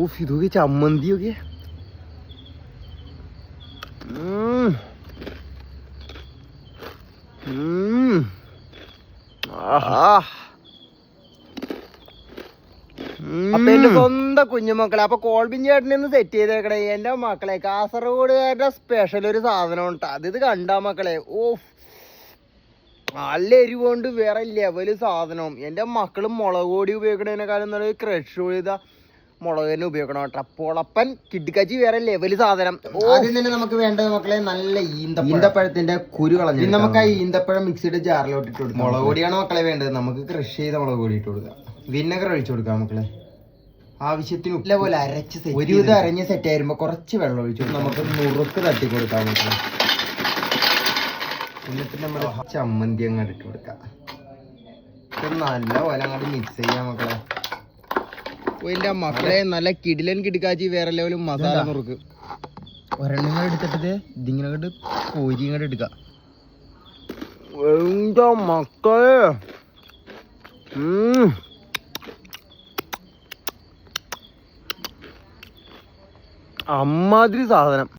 of ഇതൊക്കെ ചമ്മന്തിയൊക്കെ അപ്പൊ എന്റെ സ്വന്തം കുഞ്ഞുമക്കളെ അപ്പൊ കോൾബിൻ ചേട്ടനെ സെറ്റ് ചെയ്തേക്കണേ എന്റെ മക്കളെ കാസർഗോഡുകാരുടെ സ്പെഷ്യൽ ഒരു സാധനം ഉണ്ട് ഇത് കണ്ടാ മക്കളെ ഓഫ് നല്ല എരിവുകൊണ്ട് വേറെ ലെവല് സാധനം എന്റെ മക്കള് മുളക് പൊടി ഉപയോഗിക്കണേനേക്കാളും നല്ല ക്രഷ് ചെയ്ത മുളക് തന്നെ ഉപയോഗിക്കണം കേട്ടോ പൊളപ്പൻ കിഡ്കച്ചി വേറെ ലെവല് സാധനം ആദ്യം തന്നെ നമുക്ക് വേണ്ടത് മക്കളെ നല്ല ഈന്തപ്പഴത്തിന്റെ കുരു കളഞ്ഞു നമുക്ക് ആ ഈന്തപ്പഴം മിക്സിയുടെ ജാറിലോട്ട് ഇട്ട് കൊടുക്കാം മുളക് പൊടിയാണ് മക്കളെ വേണ്ടത് നമുക്ക് ക്രഷ് ചെയ്ത മുളക് പൊടി ഇട്ട് കൊടുക്കാം വിനെഗർ ഒഴിച്ചു കൊടുക്കാം മക്കളെ ആവശ്യത്തിന് ഉള്ള പോലെ അരച്ച് ഒരുവിധം അരഞ്ഞ് സെറ്റ് ആയിരുമ്പോ കുറച്ച് വെള്ളം ഒഴിച്ചു നമുക്ക് നുറുക്ക് തട്ടി കൊടുക്കാം മക്കളെ എന്നിട്ട് നമ്മൾ ചമ്മന്തി അങ്ങോട്ട് ഇട്ട് കൊടുക്കാം നല്ല പോലെ അങ്ങോട്ട് മിക്സ് ചെയ്യാം മക്കളെ എന്റെ മക്കളെ നല്ല കിടിലൻ കിടക്കാച്ചി വേറെ ലെവലും മസാല നുറുക്ക് ഒരെണ്ണം എടുത്തിട്ട് ഇതിങ്ങനെ കോരി ഇങ്ങോട്ട് എടുക്കാം എന്റെ മക്കളെ അമ്മാതിരി സാധനം